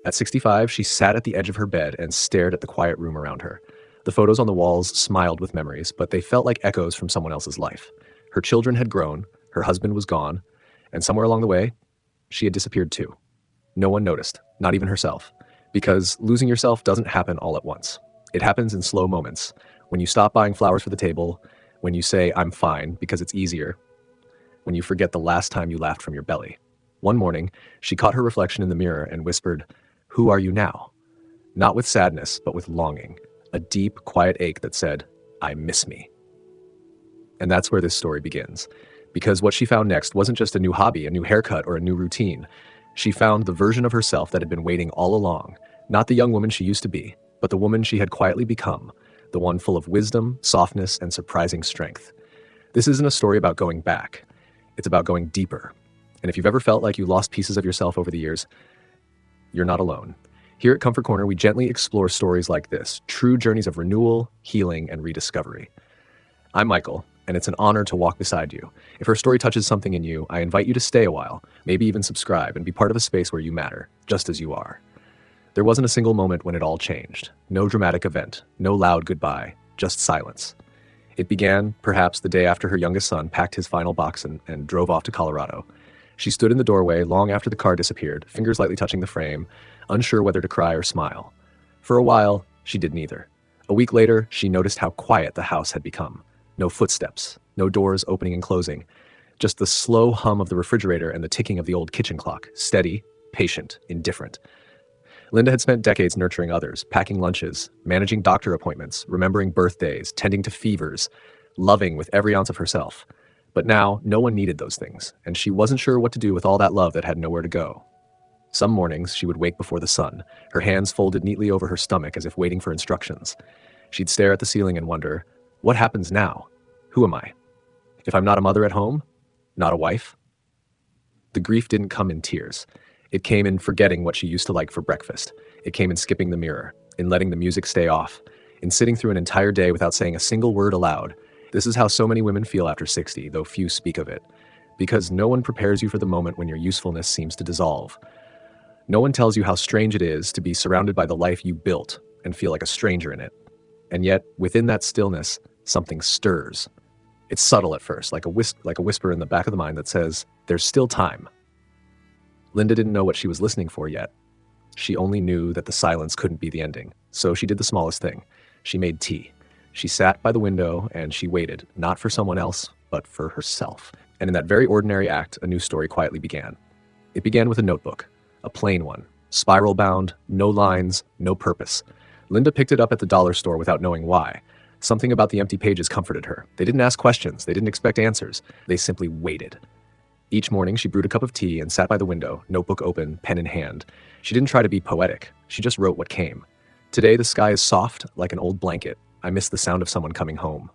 At 65, she sat at the edge of her bed and stared at the quiet room around her. The photos on the walls smiled with memories, but they felt like echoes from someone else's life. Her children had grown, her husband was gone, and somewhere along the way, she had disappeared too. No one noticed, not even herself, because losing yourself doesn't happen all at once. It happens in slow moments, when you stop buying flowers for the table, when you say, "I'm fine," because it's easier, when you forget the last time you laughed from your belly. One morning, she caught her reflection in the mirror and whispered, "Who are you now?" Not with sadness, but with longing, a deep, quiet ache that said, "I miss me." And that's where this story begins. Because what she found next wasn't just a new hobby, a new haircut, or a new routine. She found the version of herself that had been waiting all along, not the young woman she used to be, but the woman she had quietly become, the one full of wisdom, softness, and surprising strength. This isn't a story about going back. It's about going deeper. And if you've ever felt like you lost pieces of yourself over the years, you're not alone. Here at Comfort Corner, we gently explore stories like this, true journeys of renewal, healing, and rediscovery. I'm Michael, and it's an honor to walk beside you. If her story touches something in you, I invite you to stay a while, maybe even subscribe, and be part of a space where you matter, just as you are. There wasn't a single moment when it all changed. No dramatic event, no loud goodbye, just silence. It began, perhaps, the day after her youngest son packed his final box and drove off to Colorado. She stood in the doorway long after the car disappeared, fingers lightly touching the frame, unsure whether to cry or smile. For a while, she did neither. A week later, she noticed how quiet the house had become. No footsteps, no doors opening and closing, just the slow hum of the refrigerator and the ticking of the old kitchen clock, steady, patient, indifferent. Linda had spent decades nurturing others, packing lunches, managing doctor appointments, remembering birthdays, tending to fevers, loving with every ounce of herself. But now, no one needed those things, and she wasn't sure what to do with all that love that had nowhere to go. Some mornings, she would wake before the sun, her hands folded neatly over her stomach as if waiting for instructions. She'd stare at the ceiling and wonder, what happens now? Who am I? If I'm not a mother at home? Not a wife? The grief didn't come in tears. It came in forgetting what she used to like for breakfast. It came in skipping the mirror, in letting the music stay off, in sitting through an entire day without saying a single word aloud. This is how so many women feel after 60, though few speak of it. Because no one prepares you for the moment when your usefulness seems to dissolve. No one tells you how strange it is to be surrounded by the life you built and feel like a stranger in it. And yet, within that stillness, something stirs. It's subtle at first, like a whisper in the back of the mind that says, there's still time. Linda didn't know what she was listening for yet. She only knew that the silence couldn't be the ending. So she did the smallest thing. She made tea. She sat by the window and she waited, not for someone else, but for herself. And in that very ordinary act, a new story quietly began. It began with a notebook, a plain one, spiral-bound, no lines, no purpose. Linda picked it up at the dollar store without knowing why. Something about the empty pages comforted her. They didn't ask questions. They didn't expect answers. They simply waited. Each morning, she brewed a cup of tea and sat by the window, notebook open, pen in hand. She didn't try to be poetic. She just wrote what came. Today, the sky is soft, like an old blanket. I miss the sound of someone coming home.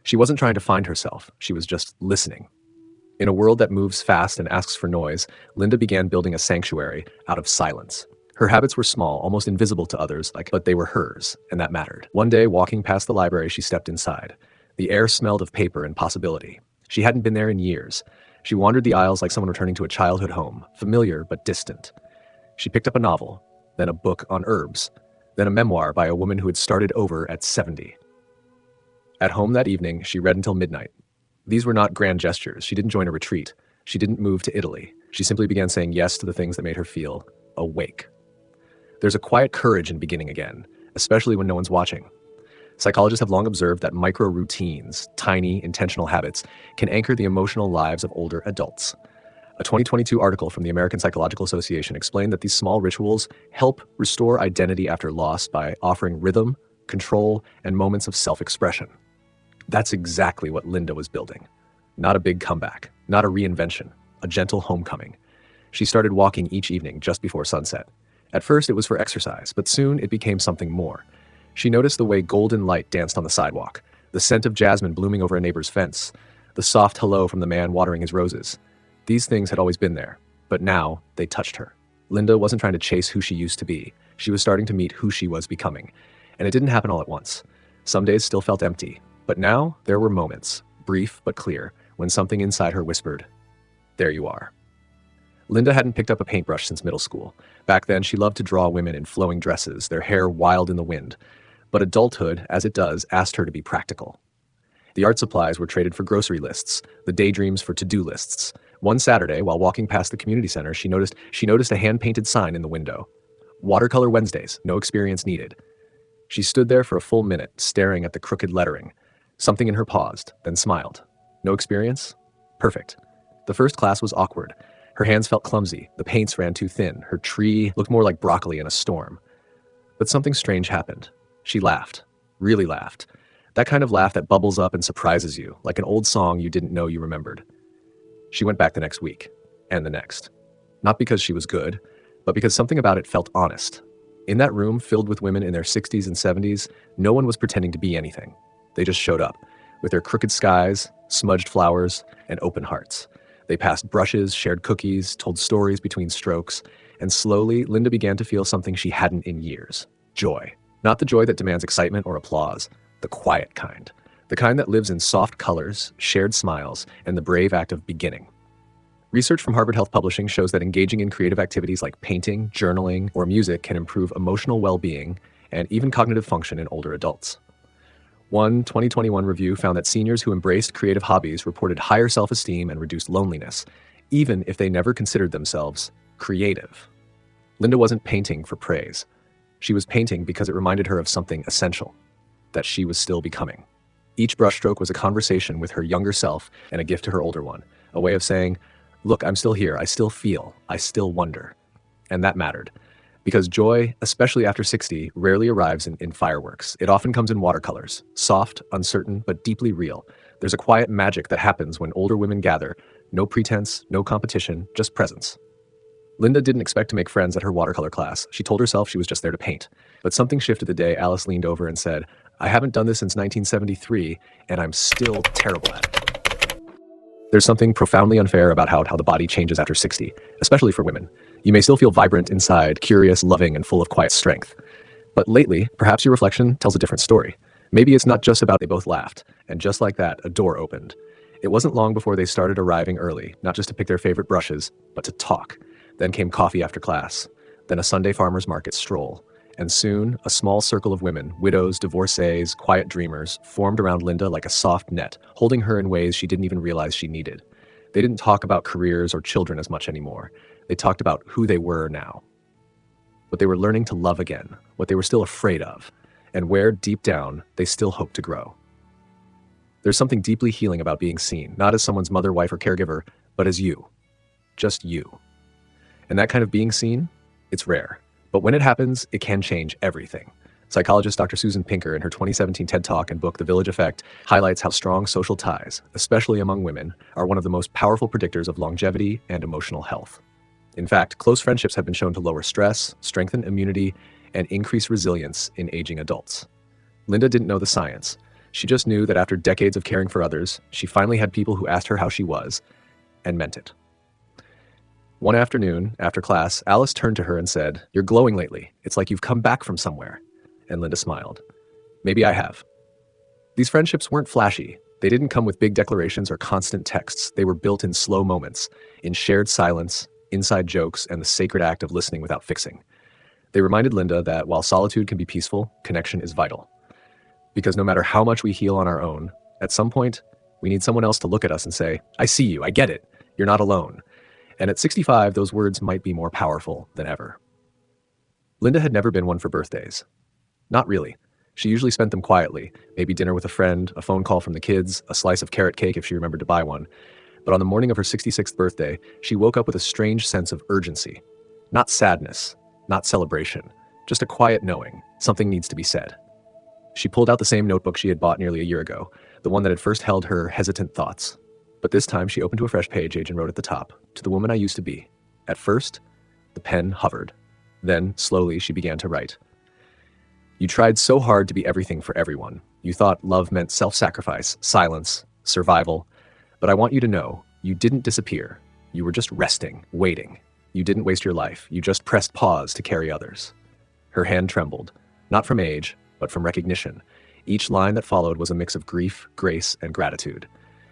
She wasn't trying to find herself. She was just listening. In a world that moves fast and asks for noise, Linda began building a sanctuary out of silence. Her habits were small, almost invisible to others, but they were hers, and that mattered. One day, walking past the library, she stepped inside. The air smelled of paper and possibility. She hadn't been there in years. She wandered the aisles like someone returning to a childhood home, familiar but distant. She picked up a novel, then a book on herbs, then a memoir by a woman who had started over at 70. At home that evening, she read until midnight. These were not grand gestures. She didn't join a retreat. She didn't move to Italy. She simply began saying yes to the things that made her feel awake. There's a quiet courage in beginning again, especially when no one's watching. Psychologists have long observed that micro-routines, tiny, intentional habits, can anchor the emotional lives of older adults. A 2022 article from the American Psychological Association explained that these small rituals help restore identity after loss by offering rhythm, control, and moments of self-expression. That's exactly what Linda was building. Not a big comeback, not a reinvention, a gentle homecoming. She started walking each evening just before sunset. At first, it was for exercise, but soon it became something more. She noticed the way golden light danced on the sidewalk, the scent of jasmine blooming over a neighbor's fence, the soft hello from the man watering his roses. These things had always been there, but now they touched her. Linda wasn't trying to chase who she used to be. She was starting to meet who she was becoming. And it didn't happen all at once. Some days still felt empty, but now there were moments, brief but clear, when something inside her whispered, "There you are." Linda hadn't picked up a paintbrush since middle school. Back then, she loved to draw women in flowing dresses, their hair wild in the wind. But adulthood, as it does, asked her to be practical. The art supplies were traded for grocery lists, the daydreams for to-do lists. One Saturday, while walking past the community center, she noticed a hand-painted sign in the window. Watercolor Wednesdays, no experience needed. She stood there for a full minute, staring at the crooked lettering. Something in her paused, then smiled. No experience? Perfect. The first class was awkward. Her hands felt clumsy, the paints ran too thin, her tree looked more like broccoli in a storm. But something strange happened. She laughed. Really laughed. That kind of laugh that bubbles up and surprises you, like an old song you didn't know you remembered. She went back the next week, and the next. Not because she was good, but because something about it felt honest. In that room filled with women in their 60s and 70s, no one was pretending to be anything. They just showed up, with their crooked skies, smudged flowers, and open hearts. They passed brushes, shared cookies, told stories between strokes, and slowly, Linda began to feel something she hadn't in years. Joy. Not the joy that demands excitement or applause, the quiet kind. The kind that lives in soft colors, shared smiles, and the brave act of beginning. Research from Harvard Health Publishing shows that engaging in creative activities like painting, journaling, or music can improve emotional well-being and even cognitive function in older adults. One 2021 review found that seniors who embraced creative hobbies reported higher self-esteem and reduced loneliness, even if they never considered themselves creative. Linda wasn't painting for praise. She was painting because it reminded her of something essential, that she was still becoming. Each brushstroke was a conversation with her younger self and a gift to her older one, a way of saying, look, I'm still here, I still feel, I still wonder. And that mattered. Because joy, especially after 60, rarely arrives in fireworks. It often comes in watercolors, soft, uncertain, but deeply real. There's a quiet magic that happens when older women gather. No pretense, no competition, just presence. Linda didn't expect to make friends at her watercolor class. She told herself she was just there to paint. But something shifted the day Alice leaned over and said, I haven't done this since 1973, and I'm still terrible at it. There's something profoundly unfair about how the body changes after 60, especially for women. You may still feel vibrant inside, curious, loving, and full of quiet strength. But lately, perhaps your reflection tells a different story. Maybe it's not just about they both laughed, and just like that, a door opened. It wasn't long before they started arriving early, not just to pick their favorite brushes, but to talk. Then came coffee after class, then a Sunday farmer's market stroll. And soon, a small circle of women, widows, divorcees, quiet dreamers, formed around Linda like a soft net, holding her in ways she didn't even realize she needed. They didn't talk about careers or children as much anymore. They talked about who they were now. What they were learning to love again, what they were still afraid of, and where, deep down, they still hoped to grow. There's something deeply healing about being seen, not as someone's mother, wife, or caregiver, but as you. Just you. And that kind of being seen, it's rare. But when it happens, it can change everything. Psychologist Dr. Susan Pinker, in her 2017 TED Talk and book The Village Effect, highlights how strong social ties, especially among women, are one of the most powerful predictors of longevity and emotional health. In fact, close friendships have been shown to lower stress, strengthen immunity, and increase resilience in aging adults. Linda didn't know the science. She just knew that after decades of caring for others, she finally had people who asked her how she was, and meant it. One afternoon, after class, Alice turned to her and said, "You're glowing lately. It's like you've come back from somewhere." And Linda smiled. "Maybe I have." These friendships weren't flashy. They didn't come with big declarations or constant texts. They were built in slow moments, in shared silence, inside jokes, and the sacred act of listening without fixing. They reminded Linda that while solitude can be peaceful, connection is vital. Because no matter how much we heal on our own, at some point, we need someone else to look at us and say, "I see you, I get it. You're not alone." And at 65, those words might be more powerful than ever. Linda had never been one for birthdays. Not really. She usually spent them quietly, maybe dinner with a friend, a phone call from the kids, a slice of carrot cake if she remembered to buy one. But on the morning of her 66th birthday, she woke up with a strange sense of urgency. Not sadness, not celebration, just a quiet knowing something needs to be said. She pulled out the same notebook she had bought nearly a year ago, the one that had first held her hesitant thoughts. But this time she opened to a fresh page and wrote at the top, "To the woman I used to be." At first, the pen hovered. Then, slowly, she began to write. "You tried so hard to be everything for everyone. You thought love meant self-sacrifice, silence, survival. But I want you to know, you didn't disappear. You were just resting, waiting. You didn't waste your life. You just pressed pause to carry others." Her hand trembled, not from age, but from recognition. Each line that followed was a mix of grief, grace, and gratitude.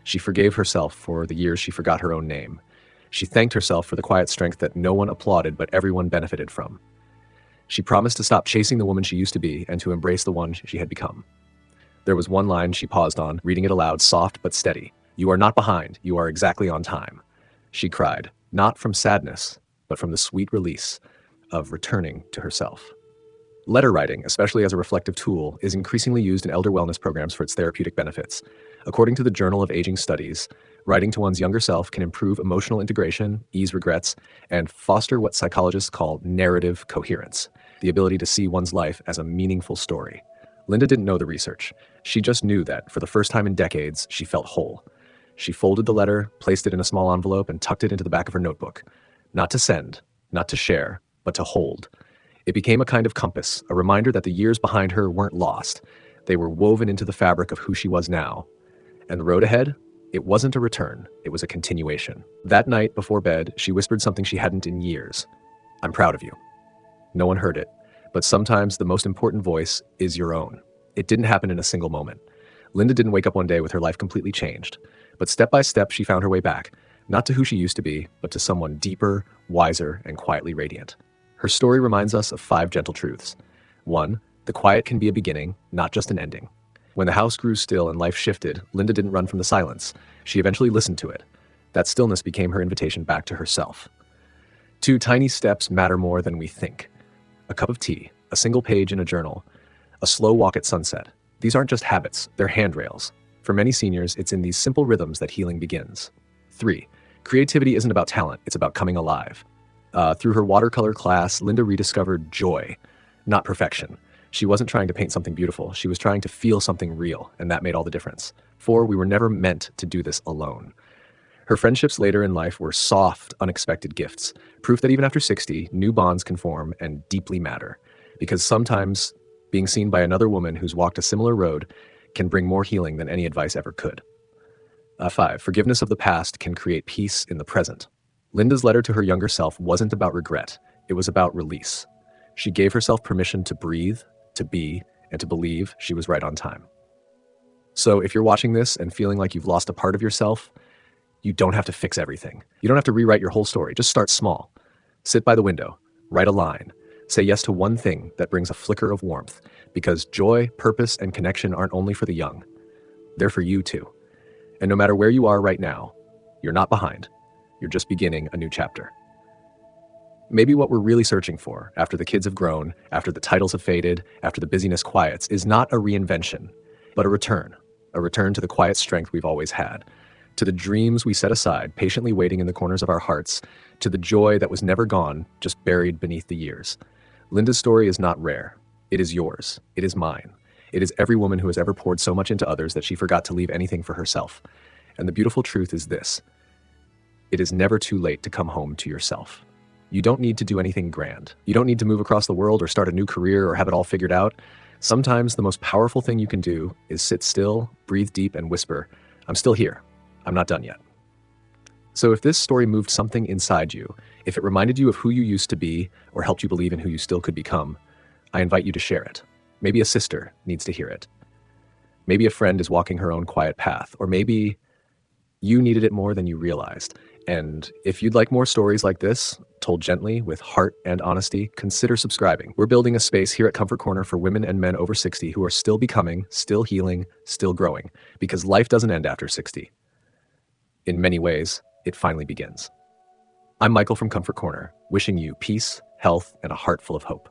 She forgave herself for the years she forgot her own name. She thanked herself for the quiet strength that no one applauded but everyone benefited from. She promised to stop chasing the woman she used to be and to embrace the one she had become. There was one line she paused on, reading it aloud, soft but steady. "You are not behind, you are exactly on time." She cried, not from sadness, but from the sweet release of returning to herself. Letter writing, especially as a reflective tool, is increasingly used in elder wellness programs for its therapeutic benefits. According to the Journal of Aging Studies, writing to one's younger self can improve emotional integration, ease regrets, and foster what psychologists call narrative coherence, the ability to see one's life as a meaningful story. Linda didn't know the research. She just knew that, for the first time in decades, she felt whole. She folded the letter, placed it in a small envelope, and tucked it into the back of her notebook. Not to send, not to share, but to hold. It became a kind of compass, a reminder that the years behind her weren't lost. They were woven into the fabric of who she was now. And the road ahead? It wasn't a return, it was a continuation. That night, before bed, she whispered something she hadn't in years. "I'm proud of you." No one heard it, but sometimes the most important voice is your own. It didn't happen in a single moment. Linda didn't wake up one day with her life completely changed, but step by step she found her way back, not to who she used to be, but to someone deeper, wiser, and quietly radiant. Her story reminds us of 5 gentle truths. 1. The quiet can be a beginning, not just an ending. When the house grew still and life shifted, Linda didn't run from the silence. She eventually listened to it. That stillness became her invitation back to herself. 2. Tiny steps matter more than we think. A cup of tea, a single page in a journal, a slow walk at sunset. These aren't just habits, they're handrails. For many seniors, it's in these simple rhythms that healing begins. 3. Creativity isn't about talent, it's about coming alive. Through her watercolor class, Linda rediscovered joy, not perfection. She wasn't trying to paint something beautiful, she was trying to feel something real, and that made all the difference. 4. We were never meant to do this alone. Her friendships later in life were soft, unexpected gifts, proof that even after 60, new bonds can form and deeply matter. Because sometimes being seen by another woman who's walked a similar road can bring more healing than any advice ever could. 5. Forgiveness of the past can create peace in the present. Linda's letter to her younger self wasn't about regret, it was about release. She gave herself permission to breathe, to be, and to believe she was right on time. So if you're watching this and feeling like you've lost a part of yourself, you don't have to fix everything. You don't have to rewrite your whole story. Just start small. Sit by the window, write a line, say yes to one thing that brings a flicker of warmth, because joy, purpose, and connection aren't only for the young. They're for you too. And no matter where you are right now, you're not behind. You're just beginning a new chapter. Maybe what we're really searching for, after the kids have grown, after the titles have faded, after the busyness quiets, is not a reinvention, but a return to the quiet strength we've always had, to the dreams we set aside, patiently waiting in the corners of our hearts, to the joy that was never gone, just buried beneath the years. Linda's story is not rare. It is yours. It is mine. It is every woman who has ever poured so much into others that she forgot to leave anything for herself. And the beautiful truth is this: it is never too late to come home to yourself. You don't need to do anything grand. You don't need to move across the world or start a new career or have it all figured out. Sometimes the most powerful thing you can do is sit still, breathe deep, and whisper, "I'm still here. I'm not done yet." So if this story moved something inside you, if it reminded you of who you used to be or helped you believe in who you still could become, I invite you to share it. Maybe a sister needs to hear it. Maybe a friend is walking her own quiet path, or maybe you needed it more than you realized. And if you'd like more stories like this, told gently, with heart and honesty, consider subscribing. We're building a space here at Comfort Corner for women and men over 60 who are still becoming, still healing, still growing, because life doesn't end after 60. In many ways, it finally begins. I'm Michael from Comfort Corner, wishing you peace, health, and a heart full of hope.